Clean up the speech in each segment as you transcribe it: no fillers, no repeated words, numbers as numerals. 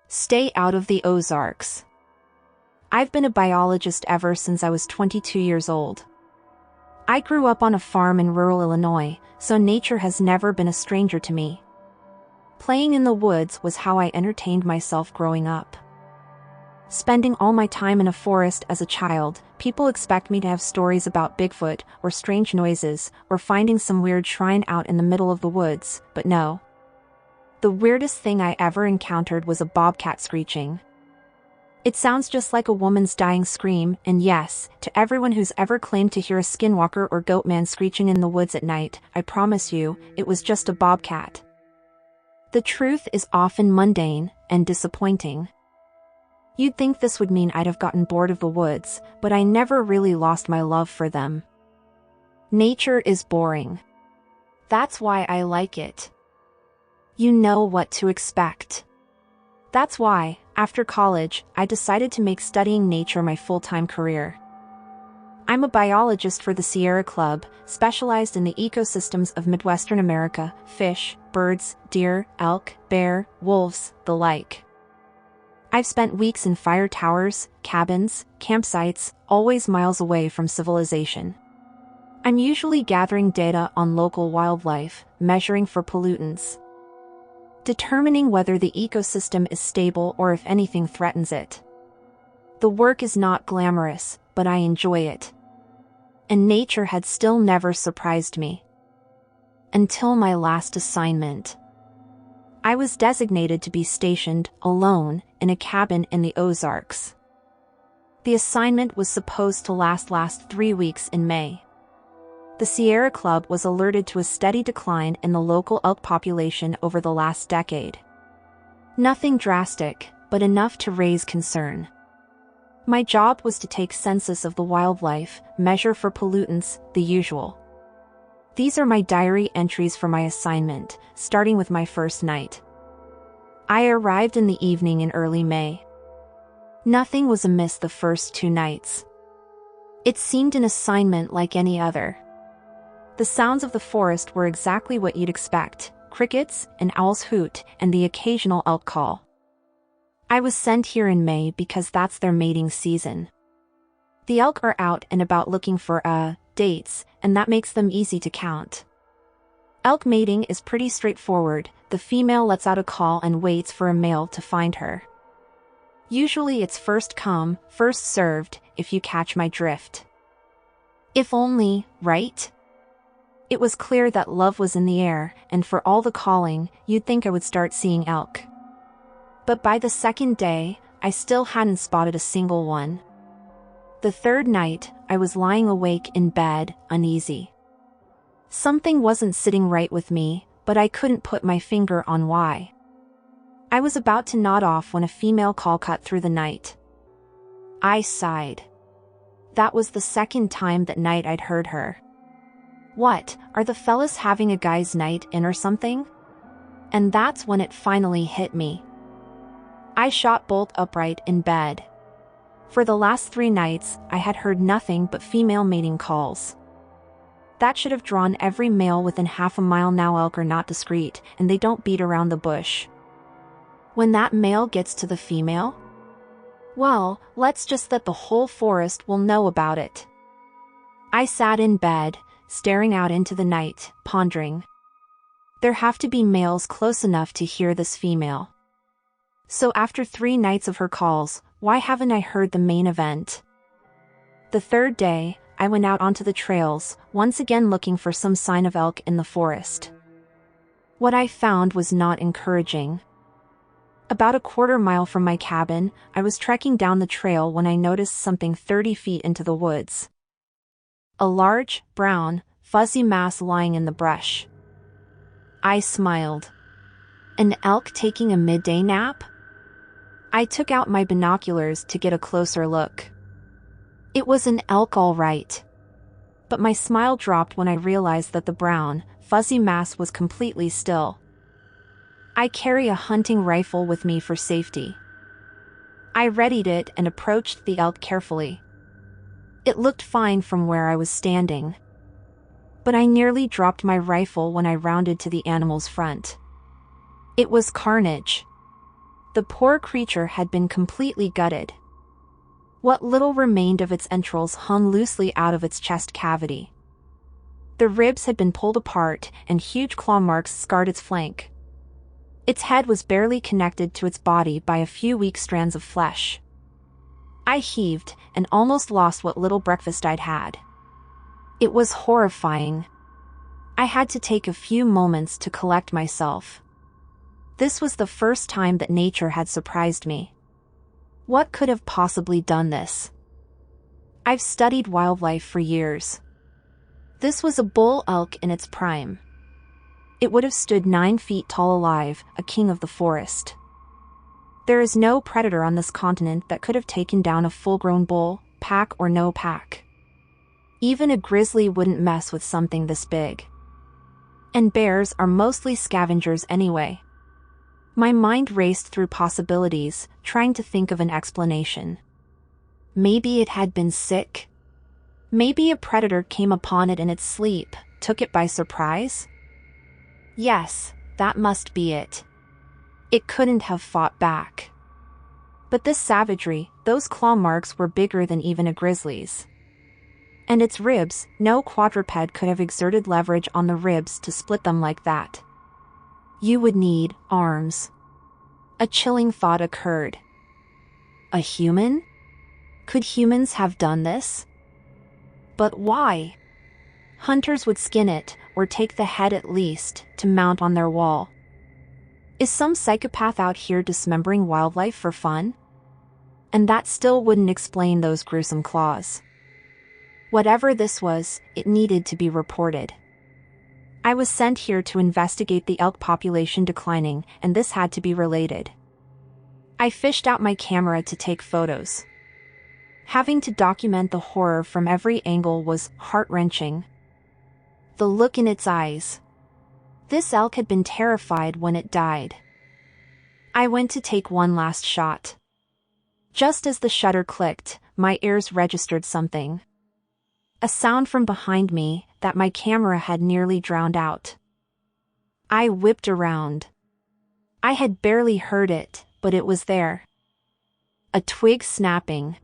Stay out of the Ozarks. I've been a biologist ever since I was 22 years old. I grew up on a farm in rural Illinois, so nature has never been a stranger to me. Playing in the woods was how I entertained myself growing up. Spending all my time in a forest as a child, people expect me to have stories about Bigfoot, or strange noises, or finding some weird shrine out in the middle of the woods, but no. The weirdest thing I ever encountered was a bobcat screeching. It sounds just like a woman's dying scream, and yes, to everyone who's ever claimed to hear a skinwalker or goatman screeching in the woods at night, I promise you, it was just a bobcat. The truth is often mundane and disappointing. You'd think this would mean I'd have gotten bored of the woods, but I never really lost my love for them. Nature is boring. That's why I like it. You know what to expect. That's why, after college, I decided to make studying nature my full-time career. I'm a biologist for the Sierra Club, specialized in the ecosystems of Midwestern America: fish, birds, deer, elk, bear, wolves, the like. I've spent weeks in fire towers, cabins, campsites, always miles away from civilization. I'm usually gathering data on local wildlife, measuring for pollutants, determining whether the ecosystem is stable or if anything threatens it. The work is not glamorous, but I enjoy it. And nature had still never surprised me. Until my last assignment. I was designated to be stationed, alone, in a cabin in the Ozarks. The assignment was supposed to last 3 weeks in May. The Sierra Club was alerted to a steady decline in the local elk population over the last decade. Nothing drastic, but enough to raise concern. My job was to take census of the wildlife, measure for pollutants, the usual. These are my diary entries for my assignment, starting with my first night. I arrived in the evening in early May. Nothing was amiss the first 2 nights. It seemed an assignment like any other. The sounds of the forest were exactly what you'd expect: crickets, an owl's hoot, and the occasional elk call. I was sent here in May because that's their mating season. The elk are out and about looking for, dates, and that makes them easy to count. Elk mating is pretty straightforward. The female lets out a call and waits for a male to find her. Usually it's first come, first served, if you catch my drift. If only, right? It was clear that love was in the air, and for all the calling, you'd think I would start seeing elk. But by the second day, I still hadn't spotted a single one. The third night, I was lying awake in bed, uneasy. Something wasn't sitting right with me, but I couldn't put my finger on why. I was about to nod off when a female call cut through the night. I sighed. That was the second time that night I'd heard her. What, are the fellas having a guy's night in or something? And that's when it finally hit me. I shot bolt upright in bed. For the last 3 nights, I had heard nothing but female mating calls. That should have drawn every male within half a mile. Now elk are not discreet, and they don't beat around the bush. When that male gets to the female? Well, let's just that the whole forest will know about it. I sat in bed, staring out into the night, pondering. There have to be males close enough to hear this female. So after 3 nights of her calls, why haven't I heard the main event? The third day, I went out onto the trails, once again looking for some sign of elk in the forest. What I found was not encouraging. About a quarter mile from my cabin, I was trekking down the trail when I noticed something 30 feet into the woods. A large, brown, fuzzy mass lying in the brush. I smiled. An elk taking a midday nap? I took out my binoculars to get a closer look. It was an elk all right. But my smile dropped when I realized that the brown, fuzzy mass was completely still. I carry a hunting rifle with me for safety. I readied it and approached the elk carefully. It looked fine from where I was standing. But I nearly dropped my rifle when I rounded to the animal's front. It was carnage. The poor creature had been completely gutted. What little remained of its entrails hung loosely out of its chest cavity. The ribs had been pulled apart, and huge claw marks scarred its flank. Its head was barely connected to its body by a few weak strands of flesh. I heaved, and almost lost what little breakfast I'd had. It was horrifying. I had to take a few moments to collect myself. This was the first time that nature had surprised me. What could have possibly done this? I've studied wildlife for years. This was a bull elk in its prime. It would have stood 9 feet tall alive, a king of the forest. There is no predator on this continent that could have taken down a full-grown bull, pack or no pack. Even a grizzly wouldn't mess with something this big. And bears are mostly scavengers anyway. My mind raced through possibilities, trying to think of an explanation. Maybe it had been sick? Maybe a predator came upon it in its sleep, took it by surprise? Yes, that must be it. It couldn't have fought back. But this savagery, those claw marks were bigger than even a grizzly's. And its ribs, no quadruped could have exerted leverage on the ribs to split them like that. You would need arms. A chilling thought occurred. A human? Could humans have done this? But why? Hunters would skin it, or take the head at least, to mount on their wall. Is some psychopath out here dismembering wildlife for fun? And that still wouldn't explain those gruesome claws. Whatever this was, it needed to be reported. I was sent here to investigate the elk population declining, and this had to be related. I fished out my camera to take photos. Having to document the horror from every angle was heart-wrenching. The look in its eyes. This elk had been terrified when it died. I went to take one last shot. Just as the shutter clicked, my ears registered something. A sound from behind me that my camera had nearly drowned out. I whipped around. I had barely heard it, but it was there. A twig snapping.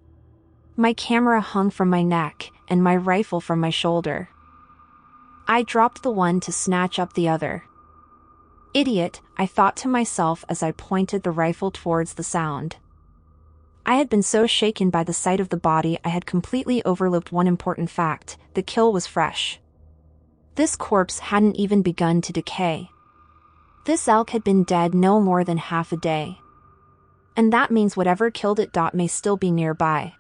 My camera hung from my neck, and my rifle from my shoulder. I dropped the one to snatch up the other. Idiot, I thought to myself as I pointed the rifle towards the sound. I had been so shaken by the sight of the body I had completely overlooked one important fact: the kill was fresh. This corpse hadn't even begun to decay. This elk had been dead no more than half a day. And that means whatever killed it may still be nearby.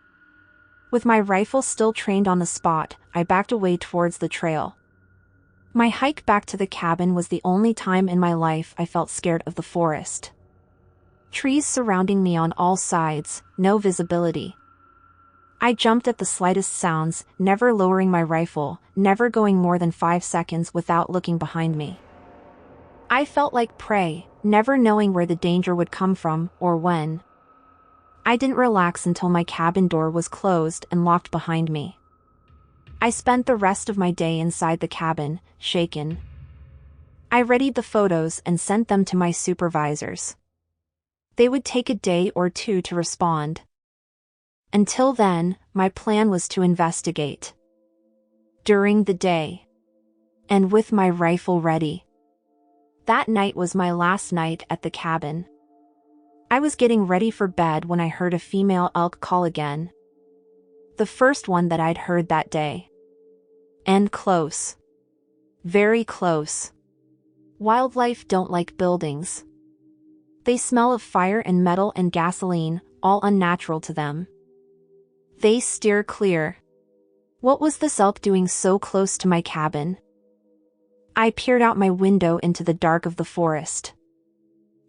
With my rifle still trained on the spot, I backed away towards the trail. My hike back to the cabin was the only time in my life I felt scared of the forest. Trees surrounding me on all sides, no visibility. I jumped at the slightest sounds, never lowering my rifle, never going more than 5 seconds without looking behind me. I felt like prey, never knowing where the danger would come from, or when. I didn't relax until my cabin door was closed and locked behind me. I spent the rest of my day inside the cabin, shaken. I readied the photos and sent them to my supervisors. They would take a day or two to respond. Until then, my plan was to investigate. During the day. And with my rifle ready. That night was my last night at the cabin. I was getting ready for bed when I heard a female elk call again. The first one that I'd heard that day. And close. Very close. Wildlife don't like buildings. They smell of fire and metal and gasoline, all unnatural to them. They steer clear. What was this elk doing so close to my cabin? I peered out my window into the dark of the forest.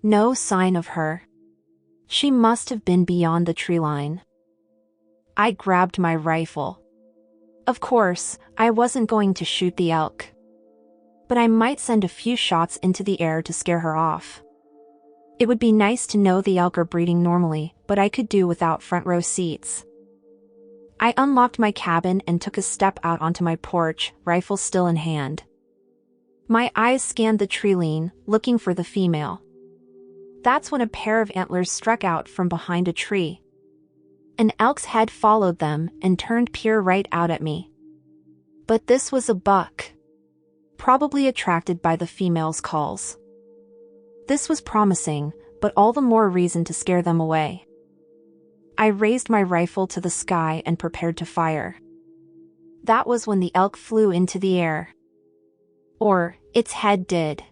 No sign of her. She must have been beyond the tree line. I grabbed my rifle. Of course, I wasn't going to shoot the elk. But I might send a few shots into the air to scare her off. It would be nice to know the elk are breeding normally, but I could do without front row seats. I unlocked my cabin and took a step out onto my porch, rifle still in hand. My eyes scanned the tree line, looking for the female. That's when a pair of antlers struck out from behind a tree. An elk's head followed them and turned pure right out at me. But this was a buck, probably attracted by the female's calls. This was promising, but all the more reason to scare them away. I raised my rifle to the sky and prepared to fire. That was when the elk flew into the air. Or, its head did.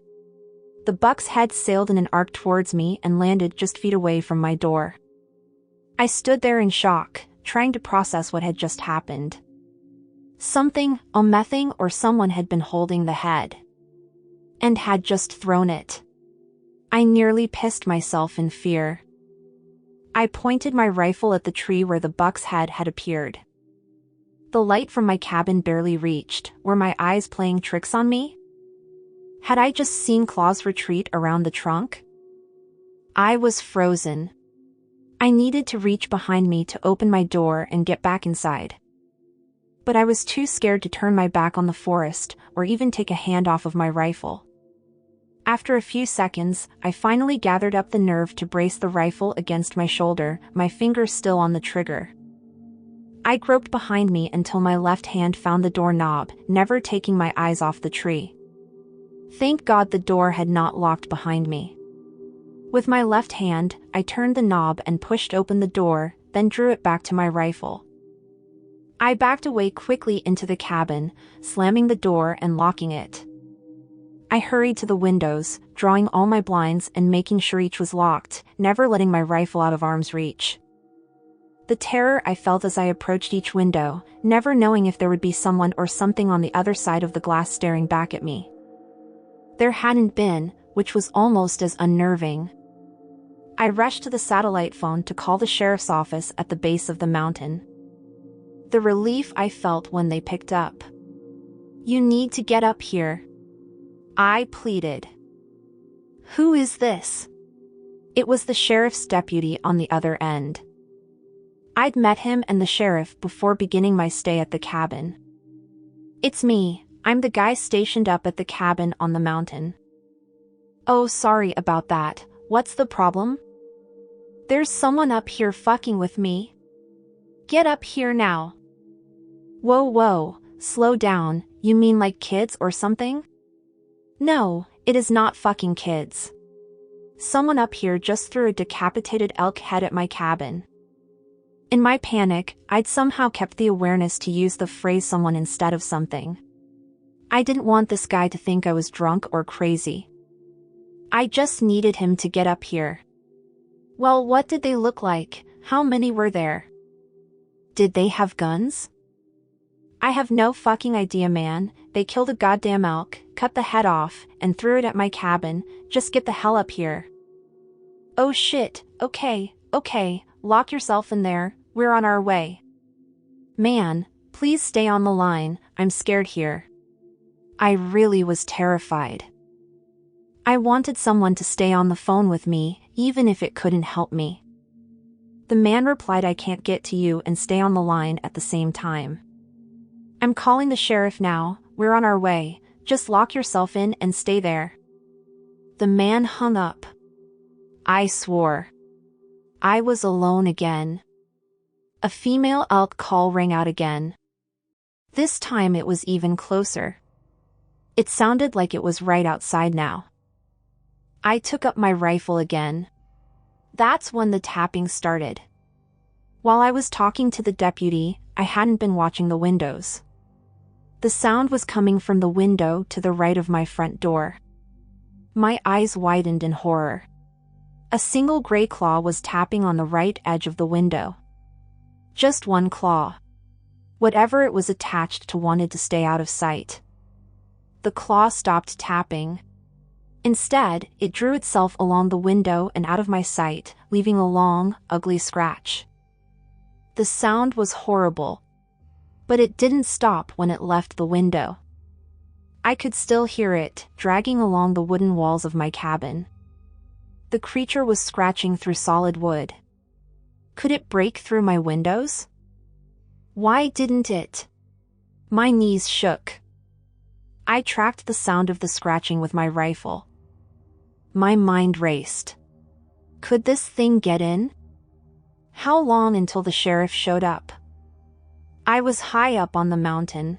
The buck's head sailed in an arc towards me and landed just feet away from my door. I stood there in shock, trying to process what had just happened. Something, or someone had been holding the head. And had just thrown it. I nearly pissed myself in fear. I pointed my rifle at the tree where the buck's head had appeared. The light from my cabin barely reached. Were my eyes playing tricks on me? Had I just seen claws retreat around the trunk? I was frozen. I needed to reach behind me to open my door and get back inside. But I was too scared to turn my back on the forest or even take a hand off of my rifle. After a few seconds, I finally gathered up the nerve to brace the rifle against my shoulder, my fingers still on the trigger. I groped behind me until my left hand found the doorknob, never taking my eyes off the tree. Thank God the door had not locked behind me. With my left hand, I turned the knob and pushed open the door, then drew it back to my rifle. I backed away quickly into the cabin, slamming the door and locking it. I hurried to the windows, drawing all my blinds and making sure each was locked, never letting my rifle out of arm's reach. The terror I felt as I approached each window, never knowing if there would be someone or something on the other side of the glass staring back at me. There hadn't been, which was almost as unnerving. I rushed to the satellite phone to call the sheriff's office at the base of the mountain. The relief I felt when they picked up. "You need to get up here," I pleaded. "Who is this?" It was the sheriff's deputy on the other end. I'd met him and the sheriff before beginning my stay at the cabin. "It's me, I'm the guy stationed up at the cabin on the mountain." "Oh, sorry about that, what's the problem?" "There's someone up here fucking with me." "Get up here now." Whoa, slow down, you mean like kids or something?" "No, it is not fucking kids. Someone up here just threw a decapitated elk head at my cabin." In my panic, I'd somehow kept the awareness to use the phrase someone instead of something. I didn't want this guy to think I was drunk or crazy. I just needed him to get up here. "Well, what did they look like? How many were there? Did they have guns?" "I have no fucking idea, man. They killed a goddamn elk, cut the head off, and threw it at my cabin. Just get the hell up here." "Oh shit, okay, lock yourself in there, we're on our way." "Man, please stay on the line, I'm scared here." I really was terrified. I wanted someone to stay on the phone with me, even if it couldn't help me. The man replied, "I can't get to you and stay on the line at the same time. I'm calling the sheriff now, we're on our way, just lock yourself in and stay there." The man hung up. I swore. I was alone again. A female elk call rang out again. This time it was even closer. It sounded like it was right outside now. I took up my rifle again. That's when the tapping started. While I was talking to the deputy, I hadn't been watching the windows. The sound was coming from the window to the right of my front door. My eyes widened in horror. A single gray claw was tapping on the right edge of the window. Just one claw. Whatever it was attached to wanted to stay out of sight. The claw stopped tapping. Instead, it drew itself along the window and out of my sight, leaving a long, ugly scratch. The sound was horrible. But it didn't stop when it left the window. I could still hear it, dragging along the wooden walls of my cabin. The creature was scratching through solid wood. Could it break through my windows? Why didn't it? My knees shook. I tracked the sound of the scratching with my rifle. My mind raced. Could this thing get in? How long until the sheriff showed up? I was high up on the mountain.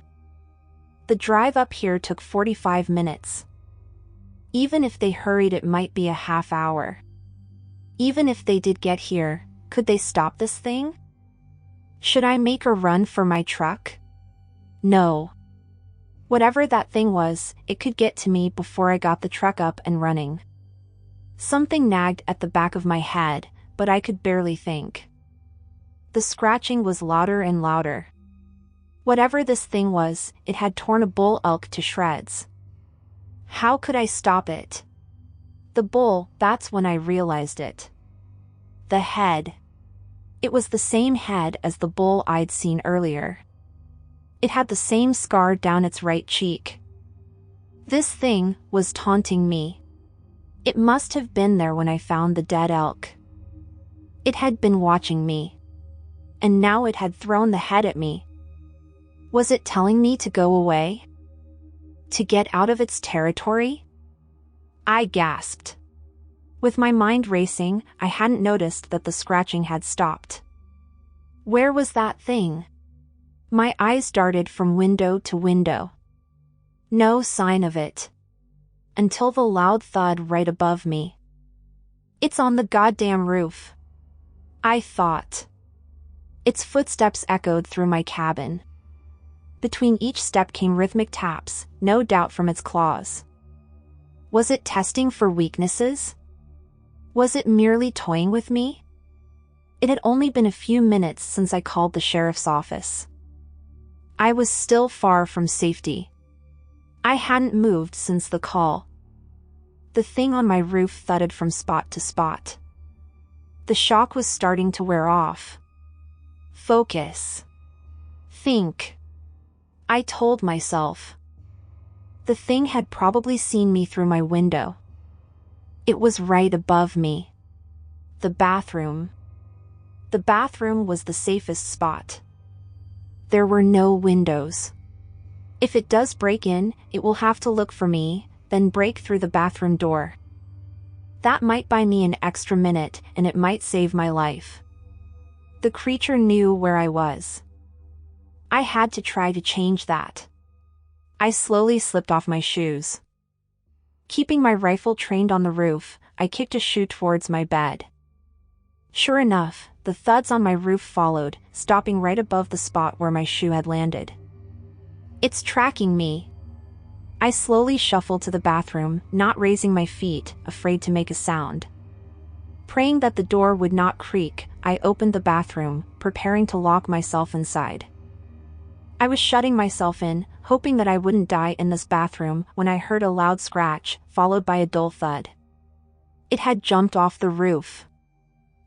The drive up here took 45 minutes. Even if they hurried, it might be a half hour. Even if they did get here, could they stop this thing? Should I make a run for my truck? No. Whatever that thing was, it could get to me before I got the truck up and running. Something nagged at the back of my head, but I could barely think. The scratching was louder and louder. Whatever this thing was, it had torn a bull elk to shreds. How could I stop it? The bull, that's when I realized it. The head. It was the same head as the bull I'd seen earlier. It had the same scar down its right cheek. This thing was taunting me. It must have been there when I found the dead elk. It had been watching me. And now it had thrown the head at me. Was it telling me to go away? To get out of its territory? I gasped. With my mind racing, I hadn't noticed that the scratching had stopped. Where was that thing? My eyes darted from window to window. No sign of it. Until the loud thud right above me. It's on the goddamn roof. I thought. Its footsteps echoed through my cabin. Between each step came rhythmic taps, no doubt from its claws. Was it testing for weaknesses? Was it merely toying with me? It had only been a few minutes since I called the sheriff's office. I was still far from safety. I hadn't moved since the call. The thing on my roof thudded from spot to spot. The shock was starting to wear off. Focus. Think. I told myself. The thing had probably seen me through my window. It was right above me. The bathroom. The bathroom was the safest spot. There were no windows. If it does break in, it will have to look for me, then break through the bathroom door. That might buy me an extra minute, and it might save my life. The creature knew where I was. I had to try to change that. I slowly slipped off my shoes. Keeping my rifle trained on the roof, I kicked a shoe towards my bed. Sure enough, the thuds on my roof followed, stopping right above the spot where my shoe had landed. It's tracking me. I slowly shuffled to the bathroom, not raising my feet, afraid to make a sound. Praying that the door would not creak, I opened the bathroom, preparing to lock myself inside. I was shutting myself in, hoping that I wouldn't die in this bathroom, when I heard a loud scratch, followed by a dull thud. It had jumped off the roof.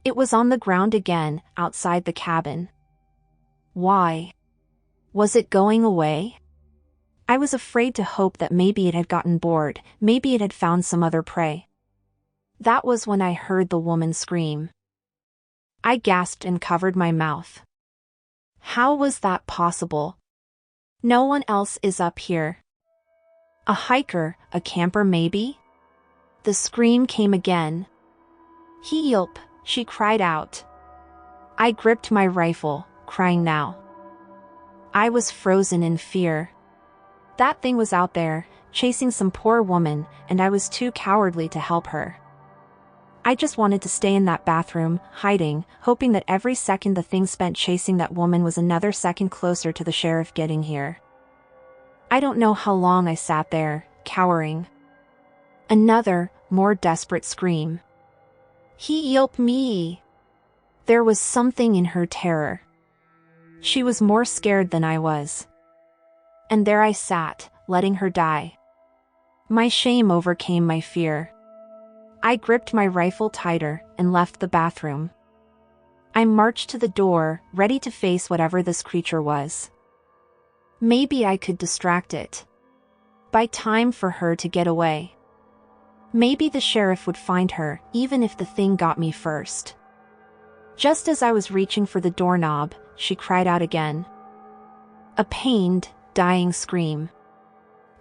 It was on the ground again, outside the cabin. Why? Was it going away? I was afraid to hope that maybe it had gotten bored, maybe it had found some other prey. That was when I heard the woman scream. I gasped and covered my mouth. How was that possible? No one else is up here. A hiker, a camper maybe? The scream came again. Help, she cried out. I gripped my rifle, crying now. I was frozen in fear. That thing was out there, chasing some poor woman, and I was too cowardly to help her. I just wanted to stay in that bathroom, hiding, hoping that every second the thing spent chasing that woman was another second closer to the sheriff getting here. I don't know how long I sat there, cowering. Another, more desperate scream. Help me! There was something in her terror. She was more scared than I was. And there I sat, letting her die. My shame overcame my fear. I gripped my rifle tighter and left the bathroom. I marched to the door, ready to face whatever this creature was. Maybe I could distract it. Buy time for her to get away. Maybe the sheriff would find her, even if the thing got me first. Just as I was reaching for the doorknob, she cried out again. A pained, dying scream.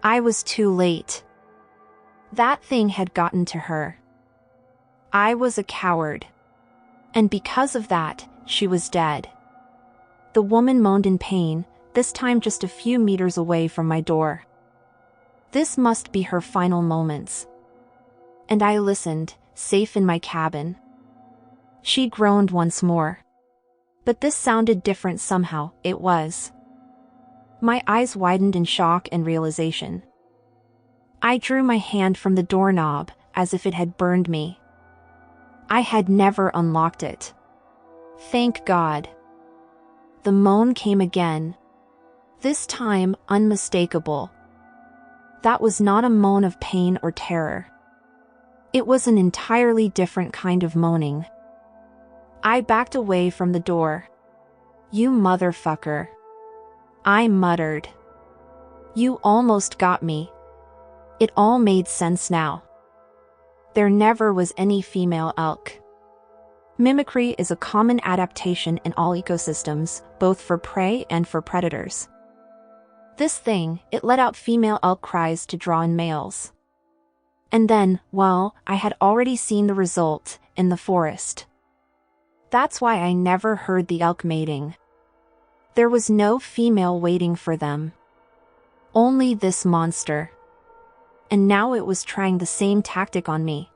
I was too late. That thing had gotten to her. I was a coward. And because of that, she was dead. The woman moaned in pain, this time just a few meters away from my door. This must be her final moments. And I listened, safe in my cabin. She groaned once more. But this sounded different somehow, it was. My eyes widened in shock and realization. I drew my hand from the doorknob, as if it had burned me. I had never unlocked it. Thank God. The moan came again. This time, unmistakable. That was not a moan of pain or terror. It was an entirely different kind of moaning. I backed away from the door. You motherfucker. I muttered. You almost got me. It all made sense now. There never was any female elk. Mimicry is a common adaptation in all ecosystems, both for prey and for predators. This thing, it let out female elk cries to draw in males. And then, well, I had already seen the result, in the forest. That's why I never heard the elk mating. There was no female waiting for them. Only this monster. And now it was trying the same tactic on me.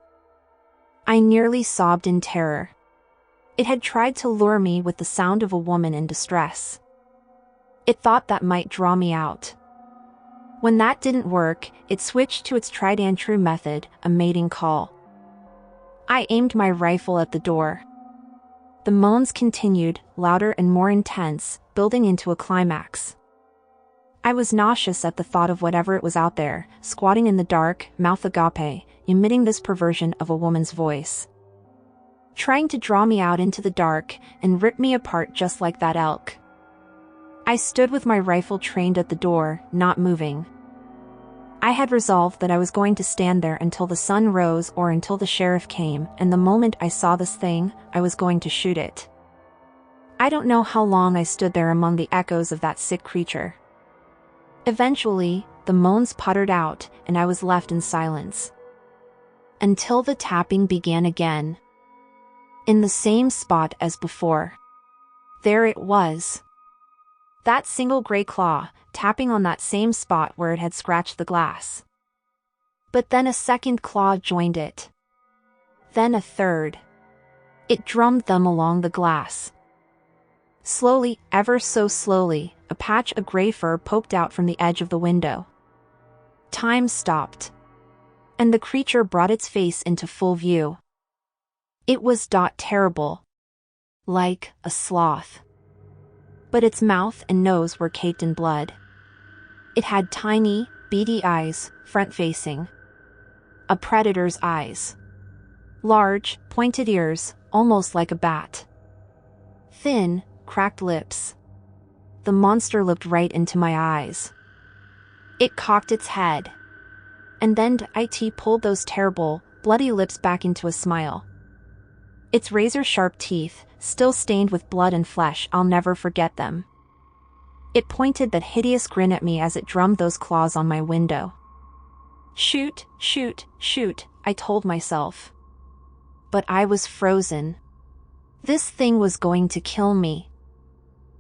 I nearly sobbed in terror. It had tried to lure me with the sound of a woman in distress. It thought that might draw me out. When that didn't work, it switched to its tried and true method, a mating call. I aimed my rifle at the door. The moans continued, louder and more intense, building into a climax. I was nauseous at the thought of whatever it was out there, squatting in the dark, mouth agape, emitting this perversion of a woman's voice. Trying to draw me out into the dark and rip me apart just like that elk. I stood with my rifle trained at the door, not moving. I had resolved that I was going to stand there until the sun rose or until the sheriff came, and the moment I saw this thing, I was going to shoot it. I don't know how long I stood there among the echoes of that sick creature. Eventually, the moans puttered out, and I was left in silence. Until the tapping began again. In the same spot as before. There it was. That single gray claw, tapping on that same spot where it had scratched the glass. But then a second claw joined it. Then a third. It drummed them along the glass. Slowly, ever so slowly, a patch of gray fur poked out from the edge of the window. Time stopped. And the creature brought its face into full view. It was terrible. Like a sloth. But its mouth and nose were caked in blood. It had tiny, beady eyes, front-facing. A predator's eyes. Large, pointed ears, almost like a bat. Thin, cracked lips. The monster looked right into my eyes. It cocked its head. And then it pulled those terrible, bloody lips back into a smile. Its razor-sharp teeth, still stained with blood and flesh, I'll never forget them. It pointed that hideous grin at me as it drummed those claws on my window. Shoot, shoot, shoot, I told myself. But I was frozen. This thing was going to kill me.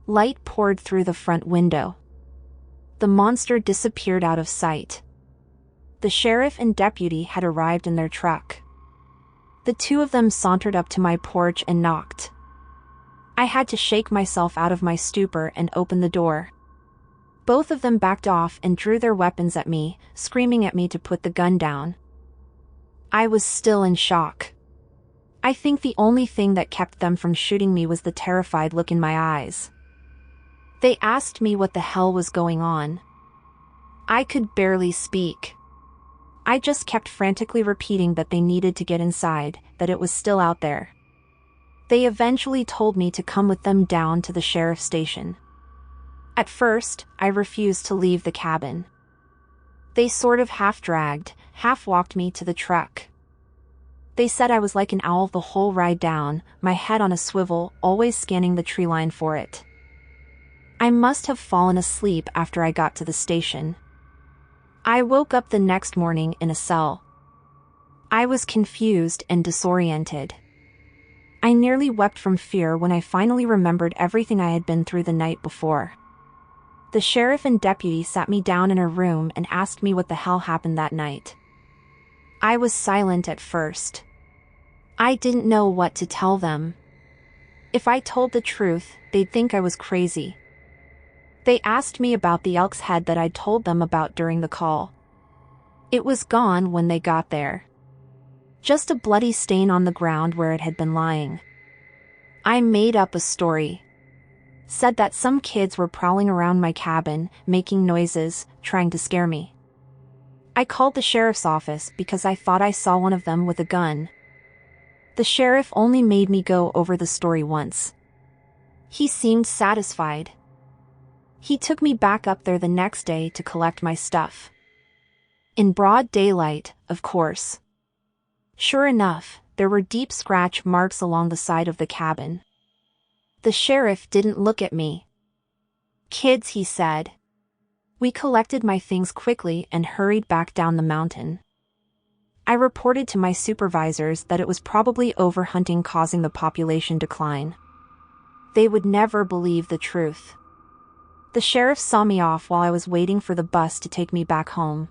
Light poured through the front window. The monster disappeared out of sight. The sheriff and deputy had arrived in their truck. The two of them sauntered up to my porch and knocked. I had to shake myself out of my stupor and open the door. Both of them backed off and drew their weapons at me, screaming at me to put the gun down. I was still in shock. I think the only thing that kept them from shooting me was the terrified look in my eyes. They asked me what the hell was going on. I could barely speak. I just kept frantically repeating that they needed to get inside, that it was still out there. They eventually told me to come with them down to the sheriff's station. At first, I refused to leave the cabin. They sort of half-dragged, half-walked me to the truck. They said I was like an owl the whole ride down, my head on a swivel, always scanning the tree line for it. I must have fallen asleep after I got to the station. I woke up the next morning in a cell. I was confused and disoriented. I nearly wept from fear when I finally remembered everything I had been through the night before. The sheriff and deputy sat me down in a room and asked me what the hell happened that night. I was silent at first. I didn't know what to tell them. If I told the truth, they'd think I was crazy. They asked me about the elk's head that I'd told them about during the call. It was gone when they got there. Just a bloody stain on the ground where it had been lying. I made up a story. Said that some kids were prowling around my cabin, making noises, trying to scare me. I called the sheriff's office because I thought I saw one of them with a gun. The sheriff only made me go over the story once. He seemed satisfied. He took me back up there the next day to collect my stuff. In broad daylight, of course. Sure enough, there were deep scratch marks along the side of the cabin. The sheriff didn't look at me. "Kids," he said. We collected my things quickly and hurried back down the mountain. I reported to my supervisors that it was probably overhunting causing the population decline. They would never believe the truth. The sheriff saw me off while I was waiting for the bus to take me back home.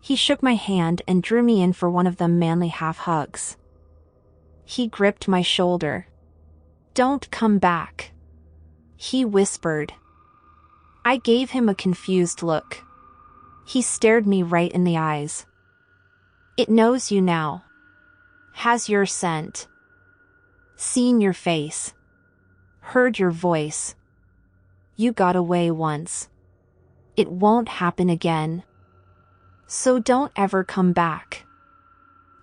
He shook my hand and drew me in for one of them manly half-hugs. He gripped my shoulder. "Don't come back," he whispered. I gave him a confused look. He stared me right in the eyes. "It knows you now. Has your scent. Seen your face. Heard your voice. You got away once. It won't happen again. So don't ever come back."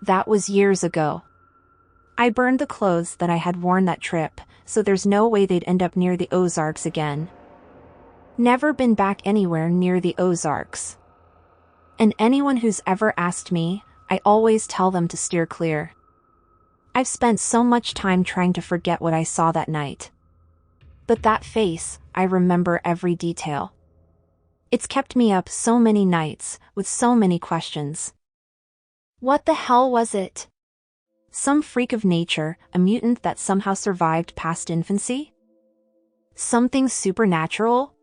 That was years ago. I burned the clothes that I had worn that trip, so there's no way they'd end up near the Ozarks again. Never been back anywhere near the Ozarks. And anyone who's ever asked me, I always tell them to steer clear. I've spent so much time trying to forget what I saw that night. But that face, I remember every detail. It's kept me up so many nights, with so many questions. What the hell was it? Some freak of nature, a mutant that somehow survived past infancy? Something supernatural?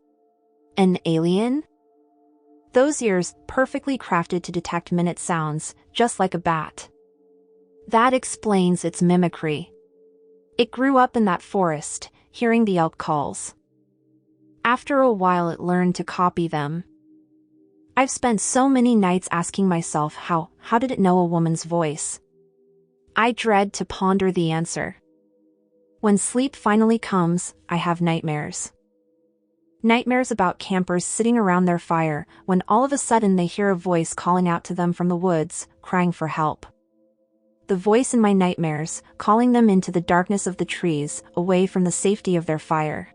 An alien? Those ears, perfectly crafted to detect minute sounds, just like a bat. That explains its mimicry. It grew up in that forest, hearing the elk calls. After a while it learned to copy them. I've spent so many nights asking myself how did it know a woman's voice? I dread to ponder the answer. When sleep finally comes, I have nightmares. Nightmares about campers sitting around their fire, when all of a sudden they hear a voice calling out to them from the woods, crying for help. The voice in my nightmares, calling them into the darkness of the trees, away from the safety of their fire.